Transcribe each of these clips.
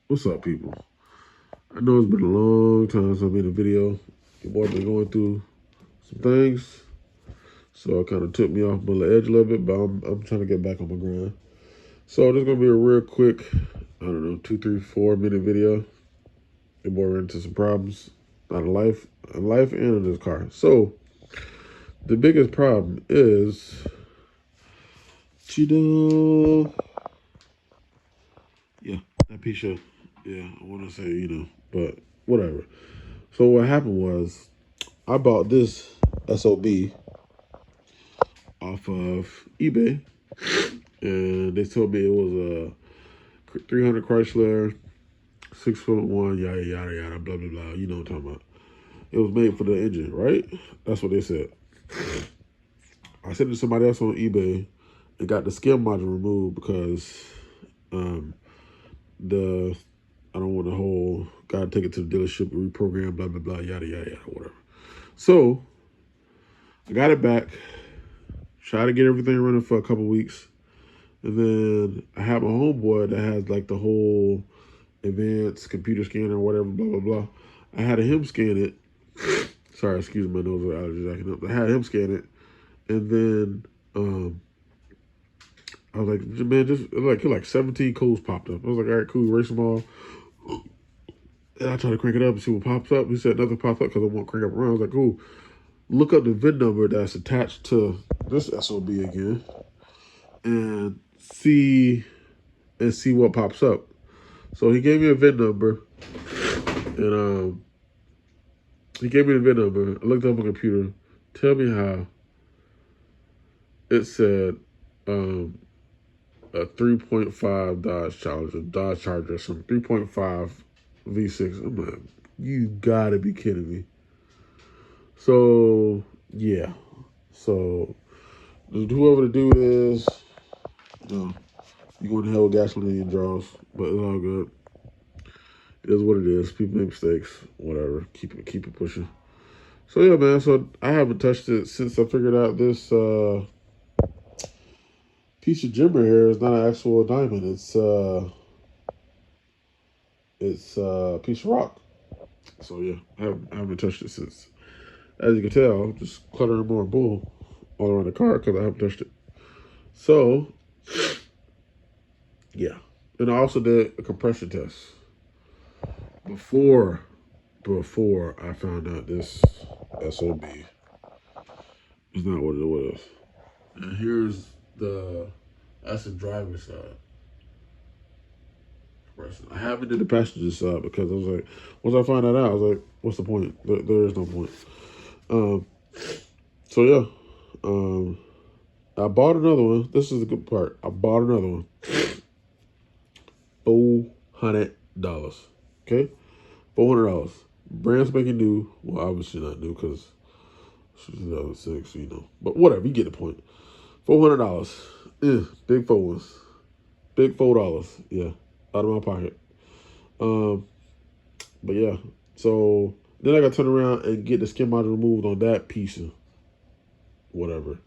What's up, people? I know it's been a long time since I made a video. Your boy been going through some things, so it kind of took me off my edge a little bit, but I'm trying to get back on my grind. So this is gonna be a real quick, I don't know, 2, 3, 4 minute video. Your boy ran into some problems out of life and in his car. So the biggest problem is Cheeto. Yeah, that piece of, yeah, I want to say, but whatever. So what happened was I bought this SOB off of eBay, and they told me it was a 300 Chrysler, 6'1", yada yada yada, blah blah blah. You know what I'm talking about? It was made for the engine, right? That's what they said. I sent it to somebody else on eBay and got the skim module removed because um, the I don't want the whole gotta take it to the dealership, reprogram, blah blah blah, yada yada yada, whatever. So I got it back, tried to get everything running for a couple weeks. And then I have a homeboy that has like the whole advanced computer scanner or whatever, blah, blah, blah. I had him scan it. Sorry, excuse my nose or allergies acting up. I had him scan it. And then I was like, man, just like 17 codes popped up. I was like, all right, cool, erase them all. And I tried to crank it up and see what pops up. He said nothing popped up because I won't crank up around. I was like, cool. Look up the VIN number that's attached to this SOB again and see what pops up. So he gave me a VIN number, and he gave me the VIN number. I looked up on the computer. Tell me how it said a 3.5 Dodge Charger, some 3.5 V6. I'm like, you gotta be kidding me. So yeah, so whoever the dude is, you going to hell with gasoline in your drawers, but it's all good. It is what it is. People make mistakes. Whatever. Keep it pushing. So yeah, man. So I haven't touched it since I figured out this piece of gimmer here is not an actual diamond. It's a piece of rock. So yeah, I haven't touched it since. As you can tell, I'm just cluttering more bull all around the car because I haven't touched it. So yeah, and I also did a compression test before I found out this SOB is not what it was. And here's that's the driver's side. I haven't did the passenger side because I was like, once I find that out, I was like, what's the point? There is no point. Um, so yeah, I bought another one. This is the good part. I bought another one. $400. Okay, $400. Brand spanking new. Well, obviously not new because she's 2006, But whatever, you get the point. $400. Big four ones. Big $4. Yeah, out of my pocket. Um, but yeah, so then I got to turn around and get the skin module removed on that piece of whatever.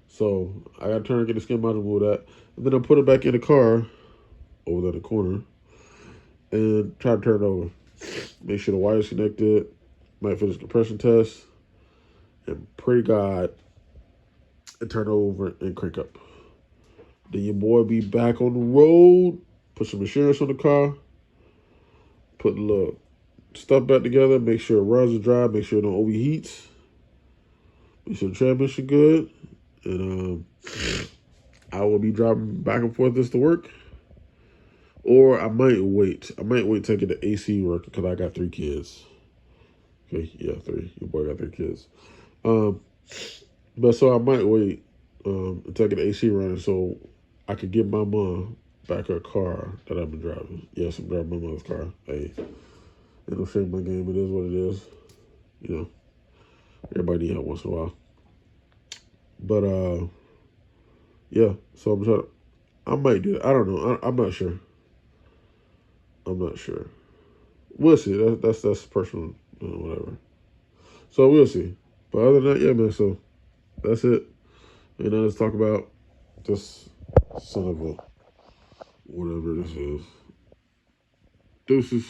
So I got to turn and get the skin module removed that, and then I put it back in the car over there in the corner and try to turn it over. Make sure the wire's connected. Might finish the compression test, and pray to God and turn it over and crank up. Then your boy be back on the road. Put some insurance on the car. Put the little stuff back together. Make sure it runs and dry. Make sure it don't overheats. Make sure the transmission good. And I will be driving back and forth this to work. Or I might wait. I might wait till I get the AC working because I got 3 kids. Okay, yeah, 3. Your boy got 3 kids. But so I might wait until I get the AC running so I could give my mom back her car that I've been driving. Yes, I'm driving my mother's car. Hey, ain't no shame in my game. It is what it is. Everybody need help once in a while. But yeah. So I'm trying. I might do it. I don't know. I'm not sure. I'm not sure. We'll see. That's personal. Whatever. So we'll see. But other than that, yeah, man. So that's it. And now let's talk about this son of a whatever this is. Deuces.